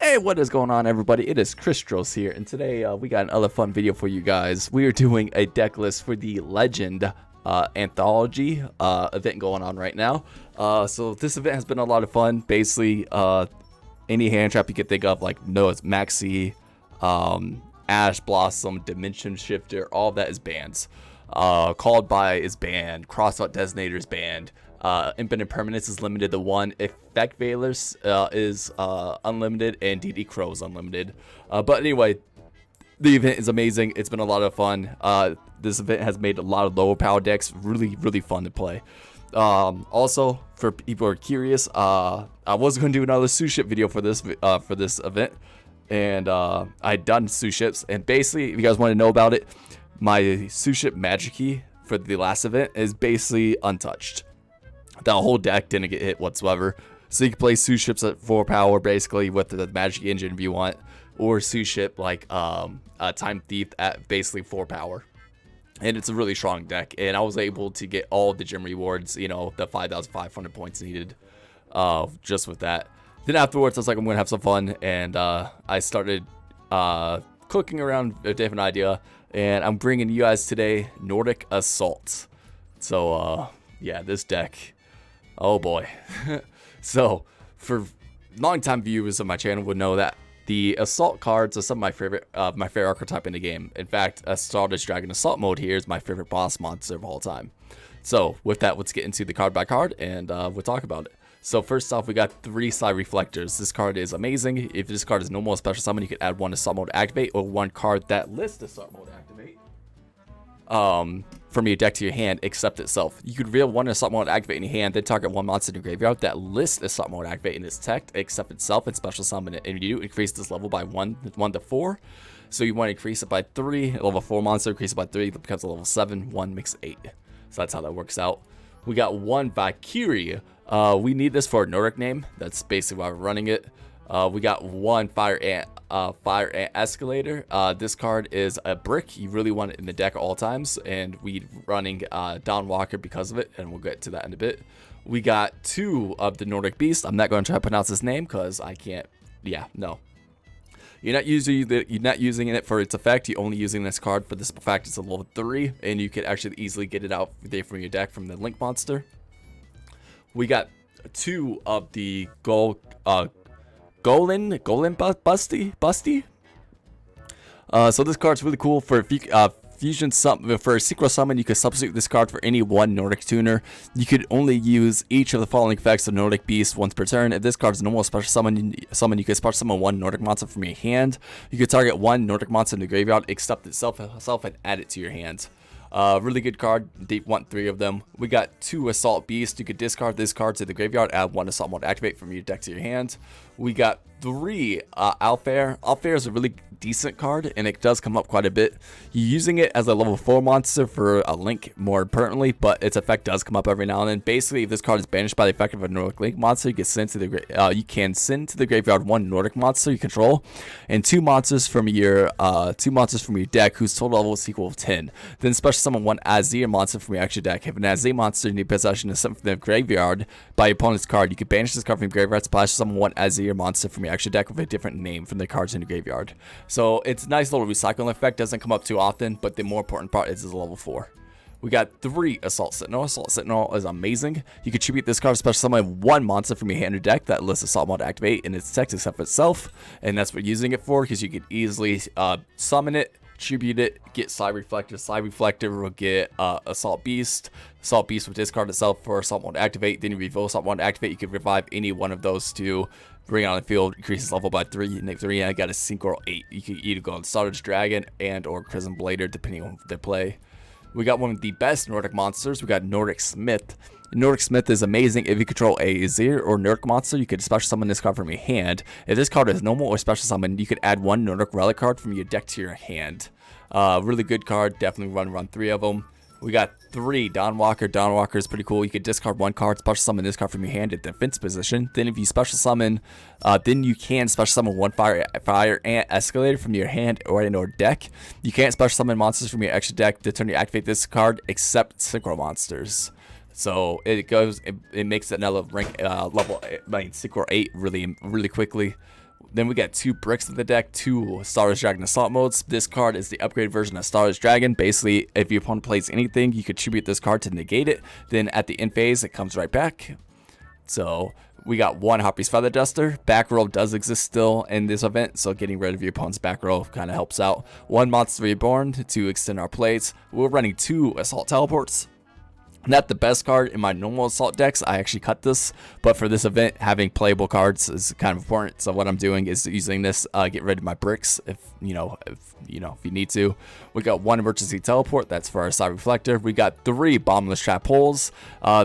Hey, what is going on, everybody? It is Christros here, and today we got another fun video for you guys. We are doing a deck list for the Legend Anthology event going on right now. So this event has been a lot of fun. Basically, any hand trap you can think of, like Noah's Maxi, Ash Blossom, Dimension Shifter, all of that is banned. Called By is banned. Crossout Designator is banned. Infinite Permanence is limited to 1. Effect Veilers is unlimited, and DD Crow is unlimited. But anyway, the event is amazing. It's been a lot of fun. This event has made a lot of lower power decks really fun to play. Also, for people who are curious, I was going to do another sous ship video for this event, and I'd done sous ships, and basically, if you guys want to know about it, my sous ship magic key for the last event is basically untouched. The whole deck didn't get hit whatsoever. So you can play sous ships at 4 power basically with the magic engine if you want, or sous ship like Time Thief at basically 4 power. And it's a really strong deck, and I was able to get all the gym rewards, you know, the 5,500 points needed just with that. Then afterwards I was like, I'm gonna have some fun, and I started cooking around a different idea, and I'm bringing you guys today Nordic Assault. So yeah, this deck, oh boy. So for long-time viewers of my channel would know that the Assault cards are some of my favorite archetype in the game. In fact, Stardust Dragon Assault mode here is my favorite boss monster of all time. So with that, let's get into the card by card, and we'll talk about it. So first off, we got 3 Side Reflectors. This card is amazing. If this card is normal or special summon, you can add 1 Assault mode activate, or 1 card that lists Assault mode activate from your deck to your hand except itself. You could reveal 1 Assault mode activate in your hand, then target 1 monster in your graveyard that lists Assault mode activate in its tech except itself, and special summon it. And you increase this level by 1 to 4. So you want to increase it by 3. A level 4 monster, increase it by 3, that becomes a level 7. 1 makes 8. So that's how that works out. We got 1 Valkyrie. We need this for a Nordic name. That's basically why we're running it. We got 1 Fire Ant Escalator. This card is a brick. You really want it in the deck at all times, and we're running Don Walker because of it, and we'll get to that in a bit. We got 2 of the Nordic Beast. I'm not going to try to pronounce his name because I can't. Yeah, no. You're not using it for its effect. You're only using this card for this fact. It's a level 3, and you can actually easily get it out from your deck from the Link monster. We got 2 of the Golem Busty. So this card's really cool for fusion for a secret summon. You can substitute this card for any 1 Nordic tuner. You could only use each of the following effects of Nordic Beast once per turn. If this card is a normal special summon, you can special summon 1 Nordic monster from your hand. You can target 1 Nordic monster in the graveyard except itself and add it to your hand. Really good card. They want 3 of them. We got 2 Assault Beast. You could discard this card to the graveyard, add 1 Assault mode activate from your deck to your hand. We got 3 Alfair. Alfair is a really decent card, and it does come up quite a bit. You're using it as a level 4 monster for a Link more pertinently, but its effect does come up every now and then. Basically, if this card is banished by the effect of a Nordic Link monster, you can send to the graveyard 1 Nordic monster you control, and 2 monsters from your deck whose total level is equal to 10. Then special summon 1 Azir monster from your extra deck. If an Azir monster in your possession is sent from the graveyard by your opponent's card, you can banish this card from your graveyard, splash summon 1 Azir monster from your extra deck with a different name from the cards in your graveyard. So it's a nice little recycling effect. Doesn't come up too often, but the more important part is level 4. We got 3 Assault Sentinel. Assault Sentinel is amazing. You can tribute this card, special summon 1 monster from your hand or deck that lists Assault mode activate in its text except for itself, and that's what you're using it for, because you can easily summon it, tribute it, get Side Reflector. Side Reflector will get Assault Beast. Assault Beast will discard itself for Assault mode activate. Then you reveal Assault mode activate. You can revive any one of those to bring it on the field, increases level by 3. Next 3, I got a Synchro 8. You can either go on Stardust Dragon and or Chrism Blader depending on their play. We got one of the best Nordic monsters. We got Nordic Smith. Nordic Smith is amazing if you control a Azir or Nordic monster. You could special summon this card from your hand. If this card is normal or special summon, you could add 1 Nordic relic card from your deck to your hand. Really good card. Definitely run 3 of them. We got 3 Don Walker. Don Walker is pretty cool. You could discard 1 card, special summon this card from your hand at defense position. Then if you special summon, then you can special summon 1 Fire Ant Escalator from your hand or in your deck. You can't special summon monsters from your extra deck to turn you activate this card except synchro monsters. So it makes another rank level, Synchro 8 really quickly. Then we got 2 bricks in the deck, 2 Stardust Dragon Assault modes. This card is the upgraded version of Stardust Dragon. Basically, if your opponent plays anything, you could tribute this card to negate it. Then at the end phase, it comes right back. So we got 1 Harpy's Feather Duster. Back row does exist still in this event, so getting rid of your opponent's back row kind of helps out. 1 Monster Reborn to extend our plays. We're running 2 Assault Teleports. Not the best card in my normal assault decks. I actually cut this, but for this event, having playable cards is kind of important. So what I'm doing is using this, get rid of my bricks if you need to. We got 1 emergency teleport. That's for our side reflector. We got 3 bombless trap holes.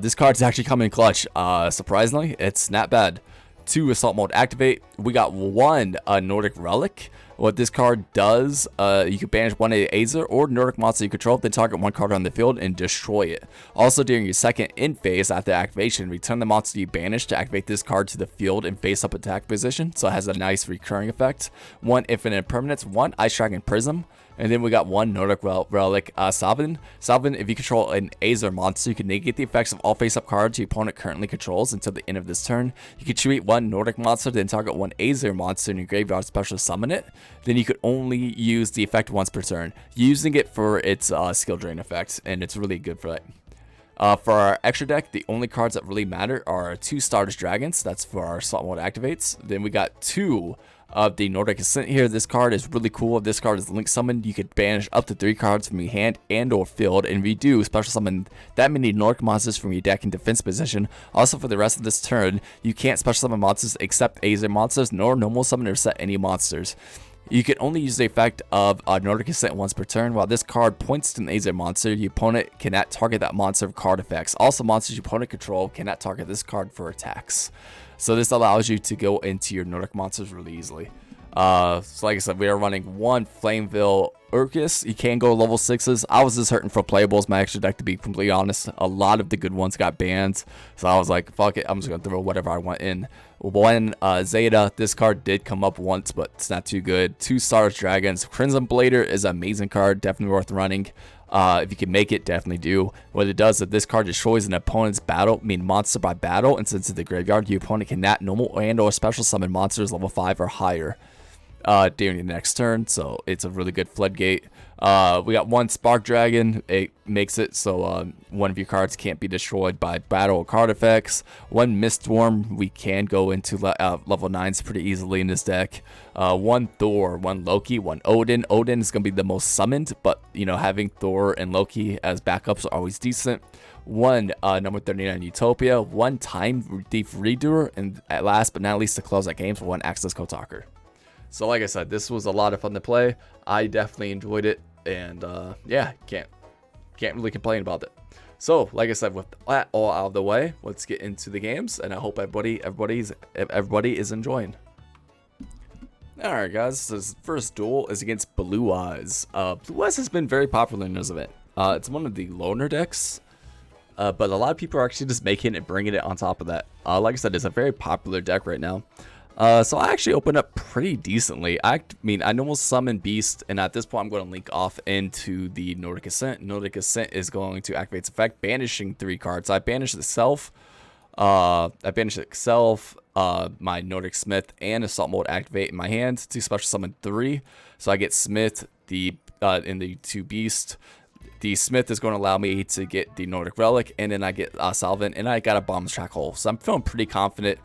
This card's actually coming in clutch. Surprisingly, it's not bad. 2 assault mode activate. We got 1 Nordic relic. What this card does, you can banish 1 Aether or Nordic monster you control, then target 1 card on the field and destroy it. Also, during your second end phase after activation, return the monster you banished to activate this card to the field in face-up attack position, so it has a nice recurring effect. 1 infinite permanence, 1 Ice Dragon Prism, and then we got 1 Nordic relic, Salvin. Salvin, if you control an Aether monster, you can negate the effects of all face-up cards your opponent currently controls until the end of this turn. You can treat 1 Nordic monster, then target 1 Aether monster in your graveyard, special summon it. Then you could only use the effect once per turn, using it for its skill drain effect, and it's really good for that. For our extra deck, the only cards that really matter are 2 Stardust Dragons. That's for our slot mode activates. Then we got 2 of the Nordic Assault here. This card is really cool. If this card is link summoned, you could banish up to 3 cards from your hand and or field, and if you do, special summon that many Nordic monsters from your deck in defense position. Also, for the rest of this turn, you can't special summon monsters except Aether monsters, nor normal summon or set any monsters. You can only use the effect of Nordic Assault once per turn. While this card points to an Aether monster, your opponent cannot target that monster for card effects. Also, monsters your opponent control cannot target this card for attacks. So this allows you to go into your Nordic monsters really easily. So like I said, we are running 1 Flameville Urkus. You can go level 6s. I was just hurting for playables, my extra deck, to be completely honest. A lot of the good ones got banned, so I was like, fuck it, I'm just gonna throw whatever I want in. 1 Zeta. This card did come up once, but it's not too good. 2 Stardust Dragons. Crimson Blader is an amazing card, definitely worth running. If you can make it, definitely do. What it does is this card destroys an opponent's monster by battle, and since it's the graveyard, your opponent cannot normal and or special summon monsters level 5 or higher during the next turn, so it's a really good floodgate. We got 1 Spark Dragon. It makes it so one of your cards can't be destroyed by battle or card effects. 1 Mistworm. We can go into level 9s pretty easily in this deck. 1 Thor, 1 Loki, 1 Odin. Odin is going to be the most summoned, but having Thor and Loki as backups are always decent. 1 number 39 Utopia. 1 Time Thief Redoer, and at last but not least, to close out games, 1 Access Kotaker. So like I said, this was a lot of fun to play. I definitely enjoyed it, and yeah, can't really complain about it. So like I said, with that all out of the way, let's get into the games, and I hope everybody is enjoying. Alright guys, this first duel is against Blue Eyes. Blue Eyes has been very popular in this event. It's one of the loner decks, but a lot of people are actually just making it and bringing it on top of that. Like I said, it's a very popular deck right now. So I actually opened up pretty decently. I normal summon Beast, and at this point I'm going to link off into the Nordic Assault. Nordic Assault is going to activate its effect, banishing 3 cards. I banished itself, my Nordic Smith, and Assault Mode activate in my hand to special summon 3. So I get Smith, in the 2 Beast. The Smith is going to allow me to get the Nordic Relic, and then I get Salvin, and I got a Bomb's Track Hole. So I'm feeling pretty confident.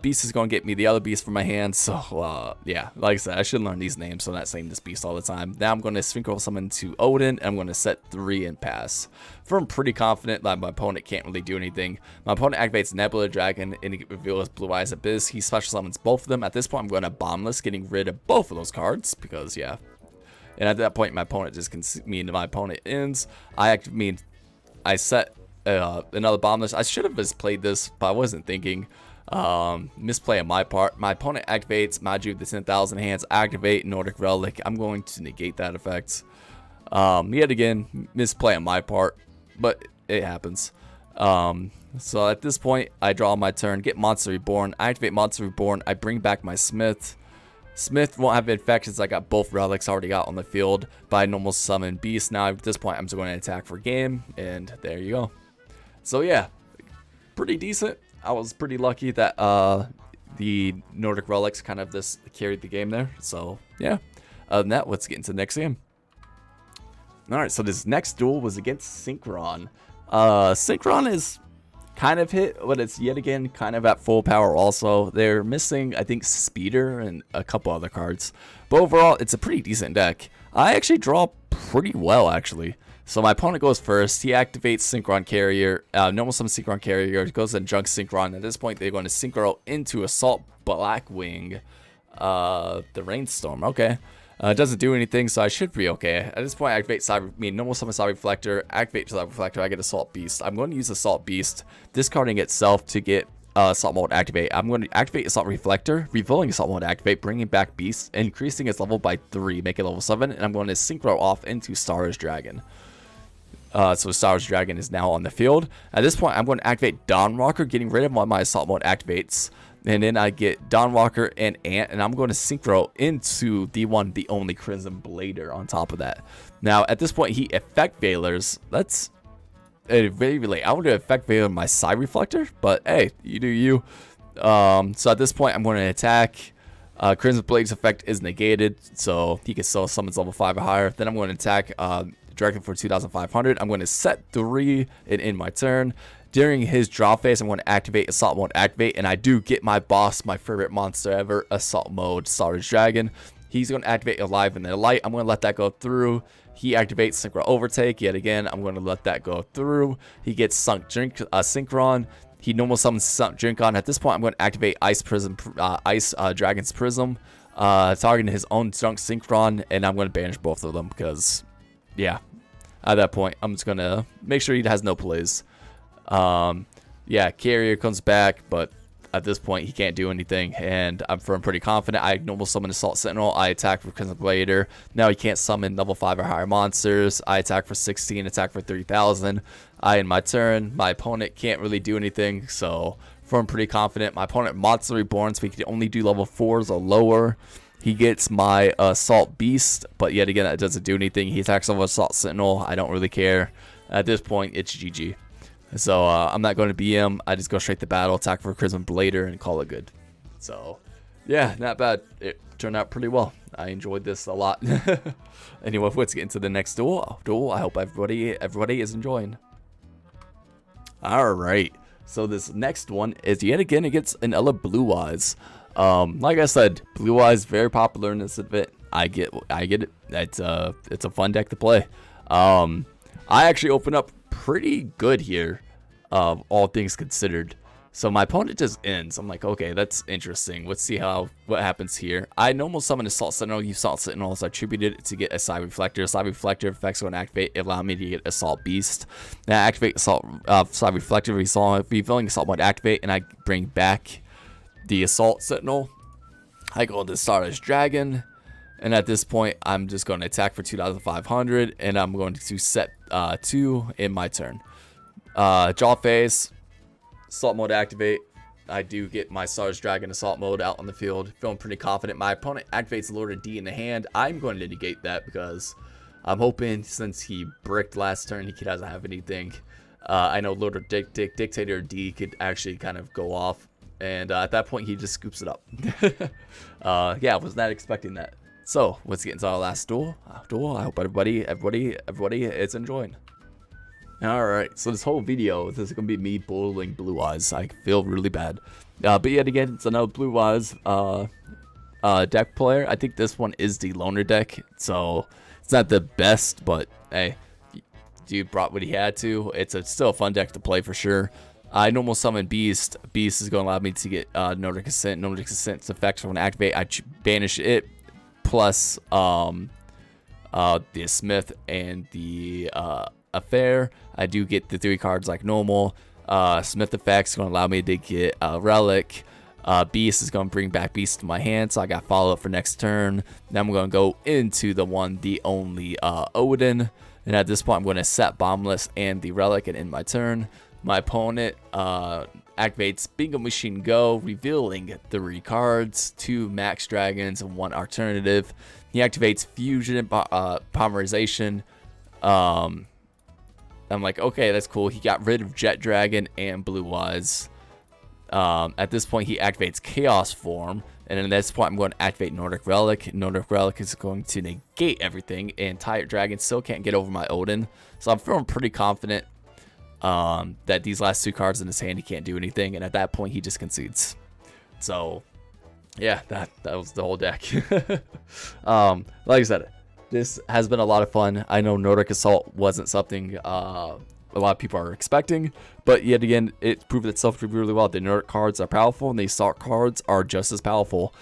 Beast is going to get me the other Beast from my hand, so yeah, like I said, I should learn these names so I'm not saying this Beast all the time. Now I'm going to Synchro Summon to Odin, and I'm going to set 3 and pass. I'm pretty confident that my opponent can't really do anything. My opponent activates Nebula Dragon, and he reveals Blue Eyes Abyss. He special summons both of them. At this point, I'm going to Bombless, getting rid of both of those cards, because yeah. And at that point, my opponent just my opponent ends. I set another Bombless. I should have just played this, but I wasn't thinking. Misplay on my part. My opponent activates Maju the 10,000 hands, activate Nordic Relic. I'm going to negate that effect. Yet again, misplay on my part, but it happens. So at this point, I draw my turn, get Monster Reborn, I activate Monster Reborn, I bring back my Smith. Smith won't have effect since I got both relics already got on the field by normal summon Beast. Now at this point, I'm just going to attack for game, and there you go. So yeah, pretty decent. I was pretty lucky that the Nordic relics kind of this carried the game there. So yeah, other than that, let's get into the next game. Alright, so this next duel was against Synchron. Synchron is kind of hit, but it's yet again kind of at full power also. They're missing, I think, Speeder and a couple other cards. But overall, it's a pretty decent deck. I actually draw pretty well, actually. So my opponent goes first. He activates Synchron Carrier. Normal summon Synchron Carrier. Goes and junks Synchron. At this point, they're going to Synchro into Assault Blackwing. The Rainstorm. Okay. It doesn't do anything, so I should be okay. At this point, I activate normal summon Cyber Reflector, activate Cyber Reflector, I get Assault Beast. I'm going to use Assault Beast, discarding itself to get Assault Mode activate. I'm going to activate Assault Reflector, revealing Assault Mode activate, bringing back Beast, increasing its level by 3, make it level 7, and I'm going to Synchro off into Star's Dragon. So Star's Dragon is now on the field. At this point, I'm going to activate Dawn Walker, getting rid of one of my Assault Mode activates. And then I get Dawn Walker and Ant, and I'm going to Synchro into the only Crimson Blader on top of that. Now, at this point, he Effect Veilers. That's very late. I want to Effect Veiler my Side Reflector, but hey, you do you. So at this point, I'm going to attack. Crimson Blade's effect is negated, so he can still summon level 5 or higher. Then I'm going to attack Dragon for 2,500. I'm going to set 3 and end my turn. During his draw phase, I'm going to activate Assault Mode activate, and I do get my boss, my favorite monster ever, Assault Mode Star's Dragon. He's going to activate Alive in the Light. I'm going to let that go through. He activates Synchro Overtake. Yet again, I'm going to let that go through. He gets Sunk Drink Synchron. He normal summons Sunk Drink on. At this point, I'm going to activate Ice Dragon's Prism, targeting his own Sunk Synchron, and I'm going to banish both of them because, yeah, at that point, I'm just going to make sure he has no plays. Yeah, Carrier comes back, but at this point he can't do anything, and I'm pretty confident. I normal summon Assault Sentinel. I attack for Crimson Blader. Now he can't summon level 5 or higher monsters. I attack for 16, attack for 3,000. I end my turn. My opponent can't really do anything, so I'm pretty confident. My opponent Monster Reborn, so he can only do level 4s or lower. He gets my Assault Beast, but yet again that doesn't do anything. He attacks over Assault Sentinel. I don't really care. At this point, it's GG. So I'm not going to BM. I just go straight to battle, attack for Crimson Blader, and call it good. So yeah, not bad. It turned out pretty well. I enjoyed this a lot. Anyway, let's get into the next duel. I hope everybody is enjoying. All right. So this next one is yet again against another Blue Eyes. Like I said, Blue Eyes very popular in this event. I get it. It's a fun deck to play. I actually opened up pretty good here, all things considered. So my opponent just ends. I'm like, okay, that's interesting. Let's see what happens here. I normal summon Assault Sentinel. Use Assault Sentinel as attributed to get a Side Reflector. Side Reflector effects going to activate. It allowed me to get Assault Beast. Now I activate Assault Side Reflector. Revealing Assault Mode activate, and I bring back the Assault Sentinel. I go into Star's Dragon. And at this point, I'm just going to attack for 2,500, and I'm going to set 2 in my turn. Draw phase, Assault Mode activate. I do get my Star's Dragon Assault Mode out on the field. Feeling pretty confident. My opponent activates Lord of D in the hand. I'm going to negate that because I'm hoping since he bricked last turn, he doesn't have anything. I know Lord of Dictator D could actually kind of go off. And at that point, he just scoops it up. Yeah, I was not expecting that. So let's get into our last duel. I hope everybody is enjoying. All right, so this whole video, this is gonna be me bullying Blue Eyes. I feel really bad, but yet again, it's another Blue Eyes deck player. I think this one is the loner deck, so it's not the best, but hey, dude brought what he had to. It's still a fun deck to play for sure. I normal summon Beast. Beast is going to allow me to get Nordic Assault. Nordic Assault's effects when I activate, I banish it. Plus the Smith and the Affair. I do get the 3 cards like normal. Smith effects going to allow me to get Relic. Beast is going to bring back Beast to my hand, so I got follow up for next turn. Then I'm going to go into the only Odin, and at this point I'm going to set Bombless and the Relic and end my turn. My opponent activates Bingo Machine Go, revealing 3 cards, 2 Max Dragons, and 1 Alternative. He activates Fusion and Polymerization. I'm like, okay, that's cool. He got rid of Jet Dragon and Blue Eyes. At this point, he activates Chaos Form, and then at this point, I'm going to activate Nordic Relic. Nordic Relic is going to negate everything, and Tired Dragon still can't get over my Odin. So I'm feeling pretty confident that these last 2 cards in his hand, he can't do anything, and at that point, he just concedes. So, yeah, that was the whole deck. Like I said, this has been a lot of fun. I know Nordic Assault wasn't something a lot of people are expecting, but yet again, it proved itself to be really well. The Nordic cards are powerful, and the Assault cards are just as powerful.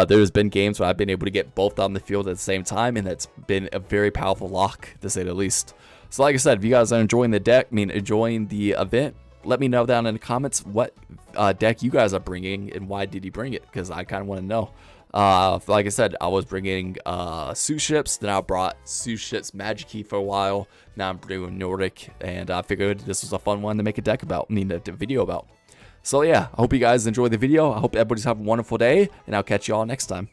There's been games where I've been able to get both on the field at the same time, and that's been a very powerful lock, to say the least. So like I said, if you guys are enjoying the deck, enjoying the event, let me know down in the comments what deck you guys are bringing, and why did you bring it, because I kind of want to know. Like I said, I was bringing Sue Ships, then I brought Sue Ships Magic Key for a while. Now I'm doing Nordic, and I figured this was a fun one to make a deck about, a video about. So yeah, I hope you guys enjoyed the video. I hope everybody's having a wonderful day, and I'll catch you all next time.